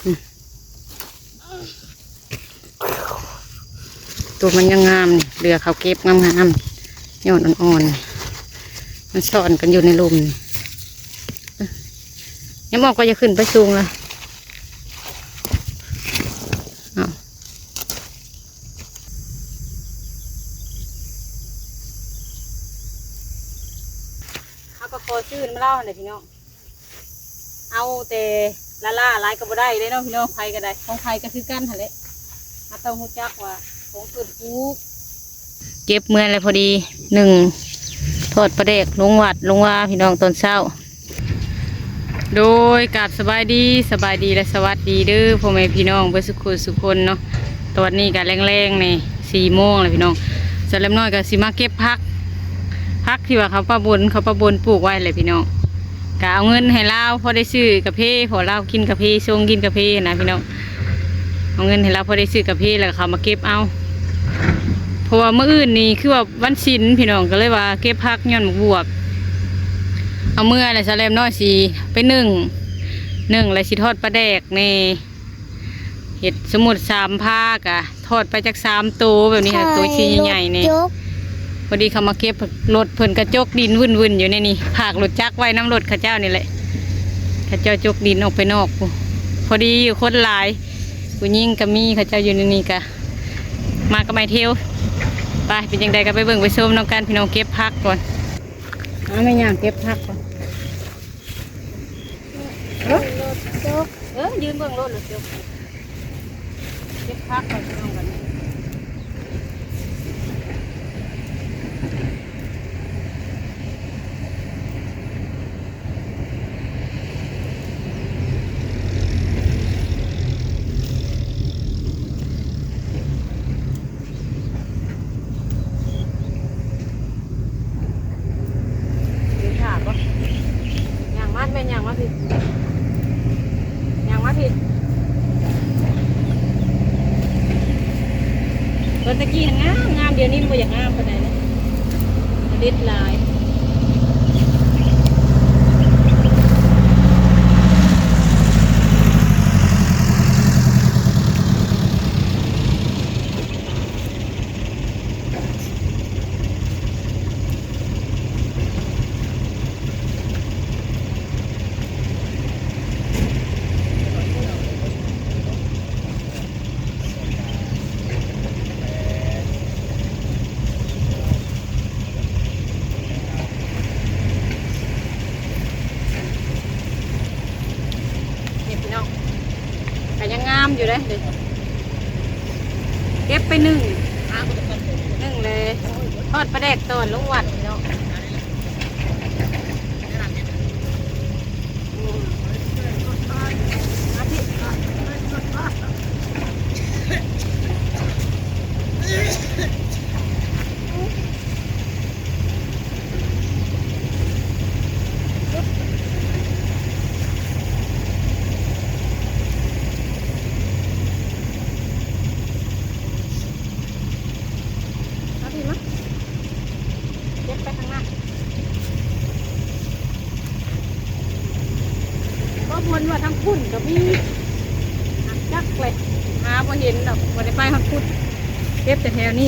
ตัวมันยังงามนี่เรือเขาเก็บงามๆยอดอ่อนๆมันซ่อนกันอยู่ในลมยังบอกก็จะขึ้นไปสูงเลยเขาก็คอชื่นมาเล่าเลยพี่น้องเอาแต่ล่าลายก็บ่ได้เลยเนาะพี่น้องไผก็ได้ของไผก็คือกันหั่นแหละเอาต้องรู้จักว่าของเกิดปุ๊กเก็บเมื่อไรพอดีหนึ่งทอดปลาเด็กลงวัดลงว่าพี่น้องตอนเช้าโดยกราบสบายดีและสวัสดีเด้อพ่อแม่พี่น้องเพื่อสุขคนเนาะตอนนี้กันแรงๆนี่4 โมงเลยพี่น้องเสร็จแล้วน้อยก็สิมาเก็บพักที่ว่าเขาประบนปลูกไว้เลยพี่น้องก็เอาเงินให้เราพอได้ซื้อกาแฟพอเรากินกาแฟชงกินกาแฟนะพี่น้องเอาเงินให้เราพอได้ซื้อกาแฟแล้วเขามาเก็บเอาเพราะว่าเมื่ออื่นนี่คือว่าวันศิลพี่น้องก็เลยว่าเก็บพักย้อนบวบเอาเมื่ออะไรสแลมน้อยสีไปหนึ่งอะไรสิทอดปลาแดกในเห็ดสมุด3 ภาคอะทอดไปจาก3 ตัวแบบนี้ค่ะตัวชิ้นใหญ่ๆเนี่ยพอดีเขามาเก็บรถเพิ่นกระจกดินวุ่นอยู่ในนี่ผากรถจักไว้น้ำรถข้าเจ้านี่แหละข้าเจ้าจกดินออกไปนอกพอดีอยู่คนหลายผู้หญิงก็มีข้าเจ้าอยู่ในนี่กะมากับไม้เที่ยวไปเป็นยังไงก็ไปเบิ่งไปชมน้องกันพี่น้องเก็บพักก่อนไม่ย่างเก็บพักก่อนยืนเบิ่งรถหรือเก็บพักก่อนพี่น้องกันย่างมาผิดรถตะกี้งามเดี๋ยวนี้มันอย่างงามปานใดนะเด็ดลายแต่ยังงามอยู่เลยเก็บไปหนึ่งเลยทอดปลาแดกตอนลงวัดเนาะบนว่าทั้งพุ่นก็มีจักเลยหาพอเห็นดอกวันไปทั้งพุ่นเก็บแต่แถวนี้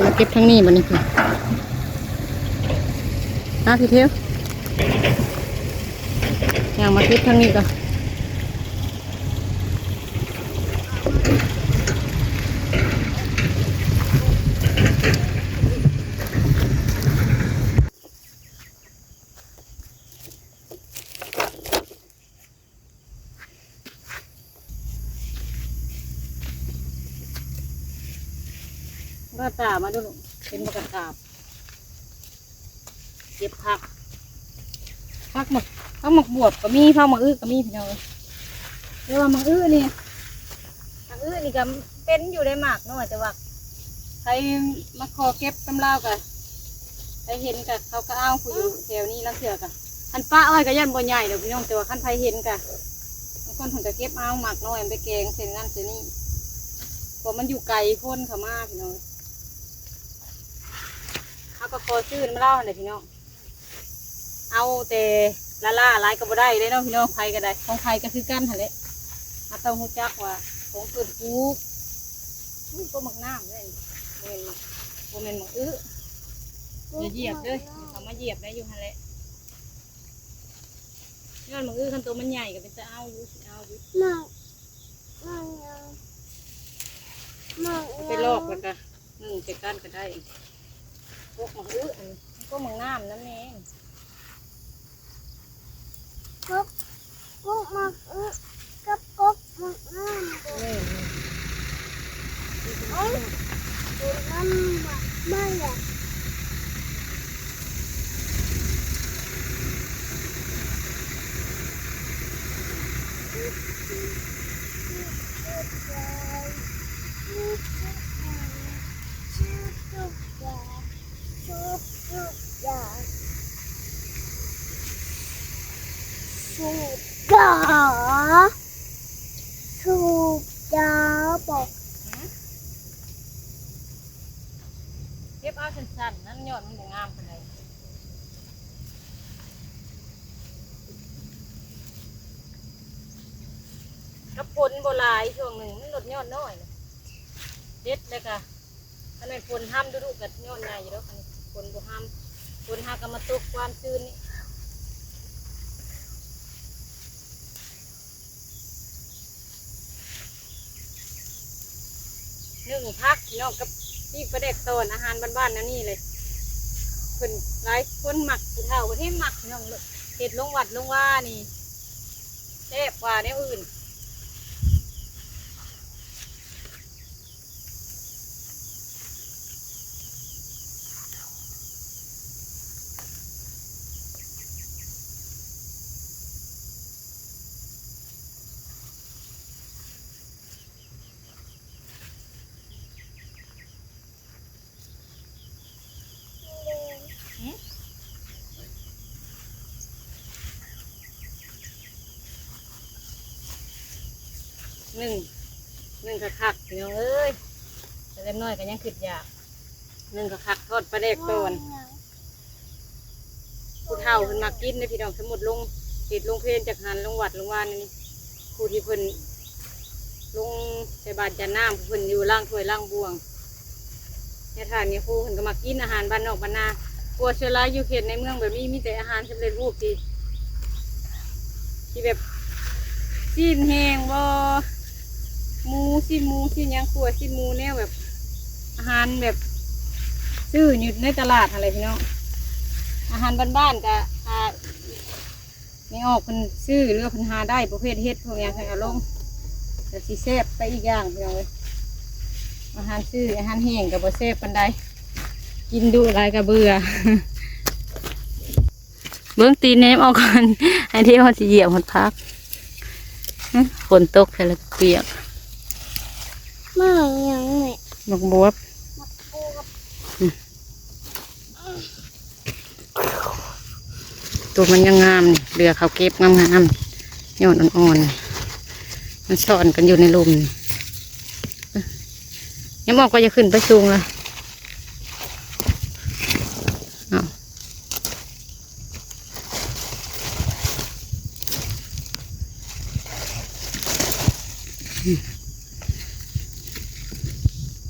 มาเก็บทั้งนี้มันนี่คือพี่เทียวอย่างมาเก็บทั้งนี้ก่อนก็ตามาดูเป็นมะกระตาบเก็บผักหมกบวบก็มีผักหมกอื้อก็มีพี่น้องเรียกว่าหมกอื้อนี่หมกอื้อนี่ก็เป็นอยู่ได้มากน้อยแต่ว่าใครมาขอเก็บตำราวกันใครเห็นกับเขาก็เอาผู้อยู่แถวนี้แล้วเสือกันคันป้าอ้อยก็ยันบ่ใหญ่เดี๋ยวพี่น้องแต่ว่าคันใครเห็นกันบางคนถึงจะเก็บเอาหมักน้อยไปแกงเส้นนั่นเส้นนี้เพราะมันอยู่ไกลพ้นเขามาพี่น้องเขาก็คอชื่นมาเล่าเลยพี่น้อง เอาแต่ละล่าหลายก็บ่ได้เลยเนาะพี่น้องไผก็ได้ของไผก็คือกันหั่นแหละเราต้องรู้จักว่าของเกิดปลูกก็หมักน้ำเลยโมเมนหมักอย่าเหยียบเลยเขามาเหยียบได้อยู่หั่นแหละยอดหมักคันตัวมันใหญ่ก็เป็นจะเอาอยู่ไปลอกแล้วก็ไปก้านก็ได้พวกหมักอันก็หมักน้ำนั่นเองกุ๊กมักกับกุ๊กมักน้ำดูน้ำไม่อยากสูบยาบอก เก็บเอาสั้นๆนั่นยอดมันบ่งามปานใดกระพนโบราณช่วงหนึ่งมันลดยอดน้อยเลยเด็ดเลยค่ะถ้าในพนห้ามดุกับยอดใหญ่อยู่แล้วค่ะพนบ่ห้ามพนหากรรมตุกความชื้นนี่พักพี่น้องกับที่ประเด็กตอนอาหารบ้านๆนั่นนี่เลยเพิ่นหลายคนหมักผู้เฒ่าประเทศหมักพี่น้องเห็ดลงวัดลงว่านี่แซ่บกว่าแนวอื่นหนึ่งคักๆพี่น้องเอ้ยแต่เล็กน้อยก็ยังคิดอยากหนึ่งคักๆทอดปลาเด็กตอนผู้เฒ่าเพิ่นมากินในพี่น้องสมุดลงเห็ดลงเพลนจากหันลงวัดลงวานนี่ผู้ที่เพิ่นลงใส่บาตรจานน้ำเพิ่นอยู่ล่างถ้วยล่างบวงเนี่ยทานเนี่ยผู้เพิ่นก็มากินอาหารบ้านนอกบ้านนาปัวเชื้อราอยู่เขตในเมืองแบบนี้มีแต่อาหารสำเร็จรูปที่แบบซีนแห้งบ่หมูซีนยังขัวซีนหมูแนวแบบอาหารแบบซื้ออยู่ในตลาดอะไรพี่น้องอาหารบ้านๆก็ไม่ออกเป็นซื้อหรือเป็นหาได้ประเภทเฮ็ดพวกอย่างไข่อารมณ์แต่สีแซ่บไปอีกอย่างพี่น้องเลยอาหารซื้ออาหารแห้งกับบ่แซ่บปานใดกินดูอะไรกับเบื่อ เบื้องตีนเนมออกก่อนให้ที่เขาจะเหยียบหดพักฝนตกแต่ละเปียกไม่ยังไงหมกบวบตัวมันยังงามนี่เรือเขาเก็บงามๆยอดอ่อนๆมันซ่อนกันอยู่ในลมยังบอกก็จะขึ้นไปสูงเลย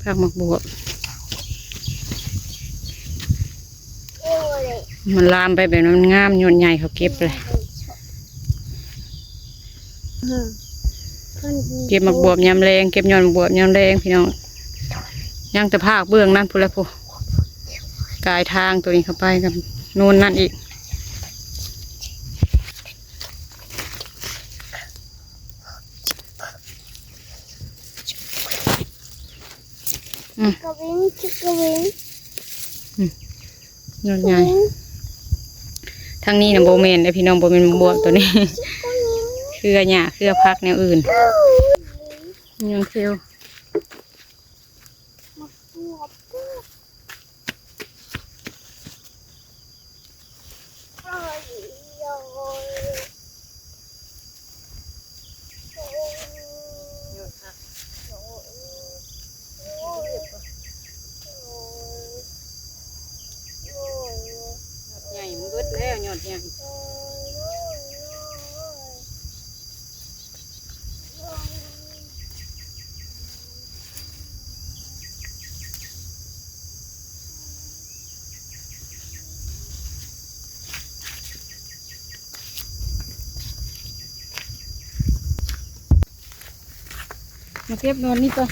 ผักหมกบวบมันลามไปแบบนั้นงามยอดใหญ่เขาเก็บเลยเก็บหมกบวบยำแรงเก็บยอดบวบยำแรงพี่น้องย่างแต่ภาคเบื้องนั่นพูดแล้วพูกายทางตัวนี้เข้าไปกับนู่นนั่นอีกกระวิงชิกระวิงยอดใหญ่ทางนี้นะโบเมนได้พี่น้องโบเมนบวบตัวนี้เครือหญ้าเครือพักแนวอื่นยังเคียวใหญ่มันเบิดแล้ว หยอดเนี่ยมาเก็บนอนนี่ตัว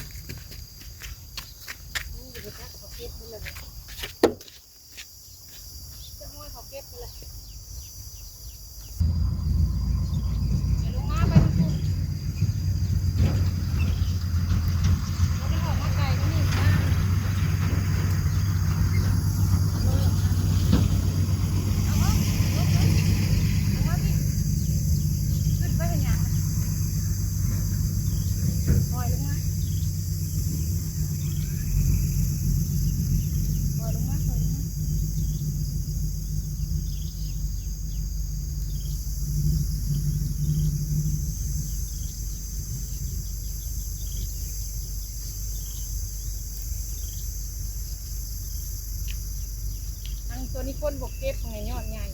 ตัวนี้คนบกเก็บไงยอดใหญ่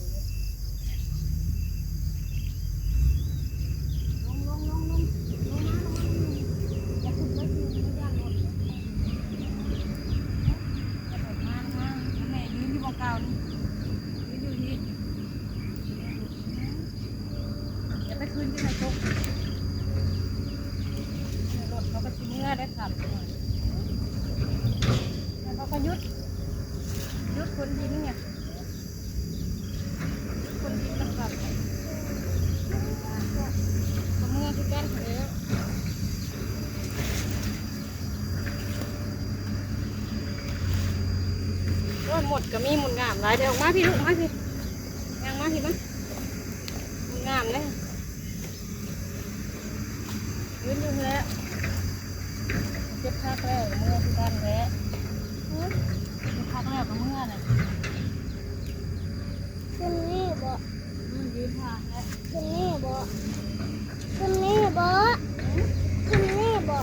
ลงมาอย่าขึ้นไปยืนไม่ย่านรถอย่าถอยมาแม่ยืนอยู่บนเก่านี่ยืนอยู่นี่อย่าไปขึ้นที่ไหนตกรถเขาก็ชิ้นเนื้อได้ขับแล้วเขาก็ยุดคนดินเนี่ยคนดินต้องกลับไปเมื่อที่แก้นแล้วก็หมดก็มีมุนงามหลายเดี๋ยวมาพี่ลูกมาพี่ยังมาพี่มั้ยมุนงามเลยยืนอยู่แล้วเจ็บพักแล้วเมื่อที่แก้นแล้วพักแล้วก็เมื่อเลยขึ้นนี่บ่ยืนทางแล้วขึ้นนี่บ่ขึ้นนี่บ่ขึ้นนี่บ่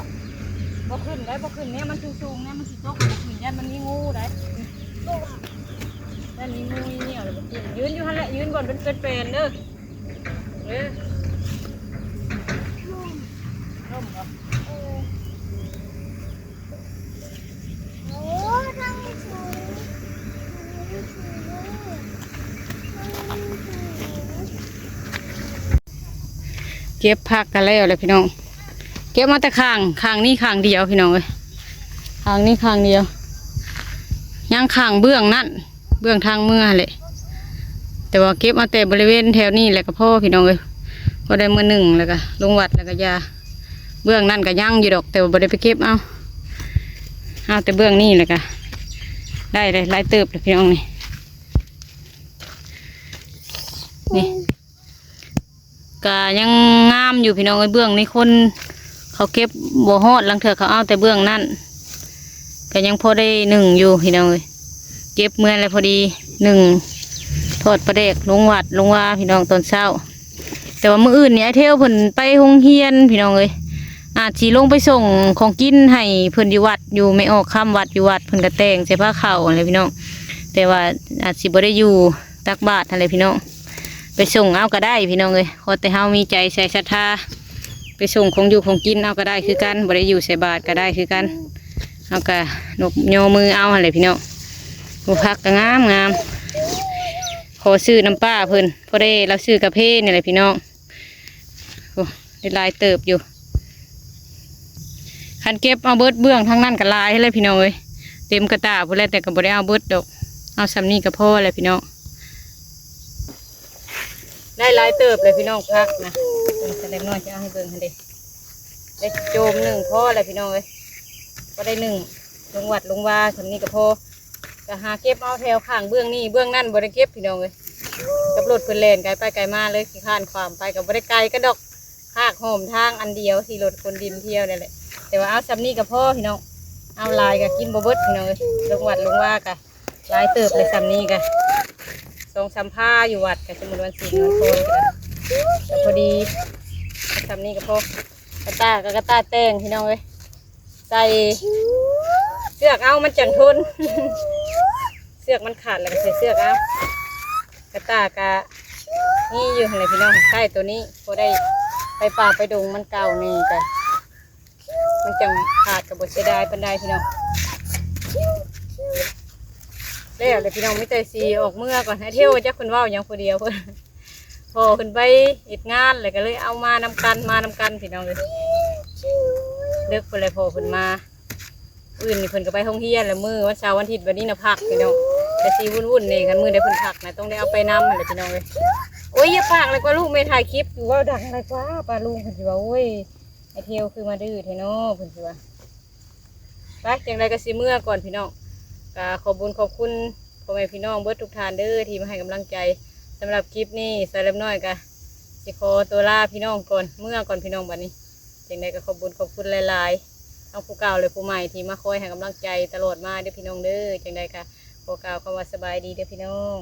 บ่ขึ้นได้บ่ขึ้นเนี่ยมันสูงๆเนี่ยมันสิตกขึ้นยันมันมีงูได้ยันมีงูเนี่ยเลยบ่ขึ้นยืนอยู่หั่นแหละยืนบนเป็นเป็นเด้อร่มบ่โอ้ทั้งสูงเก็บผักกันแล้วเลยพี่น้องเก็บมาแต่ข้างนี่ข้างเดียวพี่น้องเลยข้างนี้ข้างเดียวย่างข้างเบื้องนั่นเบื้องทางเมื่อเลยแต่ว่าเก็บมาแต่บริเวณแถวนี้แหละก็พ่อพี่น้องเลยก็ได้มือหนึ่งแล้วก็ลงวัดแล้วก็ยาเบื้องนั่นก็ย่างอยู่ดอกแต่ว่าบ่ได้ไปเก็บเอาแต่เบื้องนี่แหละก็ได้เลยหลายเติบเลยพี่น้องนี่ก็ยังงามอยู่พี่น้องไอ้เบื้องนี่คนเขาเก็บบัวฮอดลังเถื่อเขาเอาแต่เบื้องนั่นก็ยังพอได้หนึ่งอยู่พี่น้องเลยเก็บเมื่อไรพอดีหนึ่งทอดปลาเด็กลงวัดลงว่าพี่น้องตอนเช้าแต่ว่ามื้ออื่นเนี่ยเที่ยวเพิ่นไปโรงเรียนพี่น้องเลยอาจสิลงไปส่งของกินให้เพิ่นอยู่วัดอยู่ไม่ออกค่ำวัดอยู่วัดเพิ่นกระแตงใส่ผ้าขาวอะไรพี่น้องแต่ว่าอาจสิบ่ได้อยู่ตักบาตรอะไรพี่น้องไปส่งเอาก็ได้พี่น้องเลยขอแต่เฮามีใจใส่ศรัทธาไปส่งของอยู่ของกินเอาก็ได้คือกันบ่ได้อยู่ใส่บาตรก็ได้คือกันเอาก็นบโยมือเอาอะไรพี่น้องผู้พักก็งามขอซื้อน้ำป้าเพิ่นพอได้เราซื้อกาแฟนี่แหละพี่น้องโอ้ได้ลายเติบอยู่คันเก็บเอาเบิดเบื้องทั้งนั้นก็ลายให้เลยพี่น้องเลยเต็มกระตาพุ่นแล้วแต่ก็บ่ได้เอาเบิดดอกเอาสำนีกับพ่อเลยพี่น้องได้ลายเติบเลยพี่น้องพักนะจะเล็กน้อยจะเอาให้เบิ่งให้ดิได้โจมหนึ่งพ่อเลยพี่น้องเลยก็ได้หนึ่งลงวัดลงว่าสำนีกับพ่อก็หาเก็บเอาแถวข้างเบื้องนี่เบื้องนั่นบริเก็บพี่น้องเลยกับรถเพิ่นแล่นไกลไปไกลมาเลยขี้ข้านความไปกับบริไกลก็ดอกภาคโหมทางอันเดียวที่รถคนดินเที่ยวนี่แหละแต่ว่าเอาสำนีกับพ่อพี่น้องเอาลายกับกินบ่เบิดพี่น้องเลยลงวัดลงว่ากับลายเติบเลยสำนีกับทรงสัมผ้าอยู่วัดกับสมุนวันศีลวันโพนกันแต่พอดีสำนีกับพ่อกระตาแตงพี่น้องเลยใส่เสือกเอามันจังทนเสือกมันขาดแล้วก็ใส่เสือกเอา กระตากะนี่อยู่หั่นแหละพี่น้องใกล้ตัวนี้พอได้ไปป่าไปดงมันเก่านี่กะมันจังขาดกับบทเสียดายปันไดพี่น้องแล้วเลยพี่น้องไม่ใจสีออกเมื่อก่อนให้เที่ยวจักคนว่าอย่างคนเดียวเพิ่นพอขึ้นไปอิดงานเลยก็เลยเอามานำกันพี่น้องเลยเลิกไปเลยพอขึ้นมาอื่นนี่เพิ่นก็ไปท่องเที่ยวแล้วมือวันเสาร์วันอาทิตย์วันนี้นะพักพี่น้องแต่สีวุ่นๆนี่กันมือได้เพิ่นพักนะต้องได้เอาไปน้ำอะไรพี่น้องเลยโอ้ยอย่าปากเลยกว่าลูกไม่ถ่ายคลิปอยู่ว่าดังเลยกว่าปลาลุงเพิ่นสิว่าโอ้ยไอเที่ยวคือมาดื้อเทโน่เพิ่นสิว่าไปจังไรก็สิเมื่อก่อนพี่น้องก็ขอบคุณพ่อแม่พี่น้องเบิดทุกท่านเด้อที่มาให้กำลังใจสำหรับคลิปนี้สายเล็บน้อยก็สิขอตัวลาพี่น้องก่อนเมื่อก่อนพี่น้องบัดนี้จังไรก็ขอบคุณหลายๆทั้งผู้เก่าเลยผู้ใหม่ที่มาคอยให้กำลังใจตลอดมาเด้อพี่น้องเด้อจังไรก็ขอกล่าวคำว่าสบายดีเด้อพี่น้อง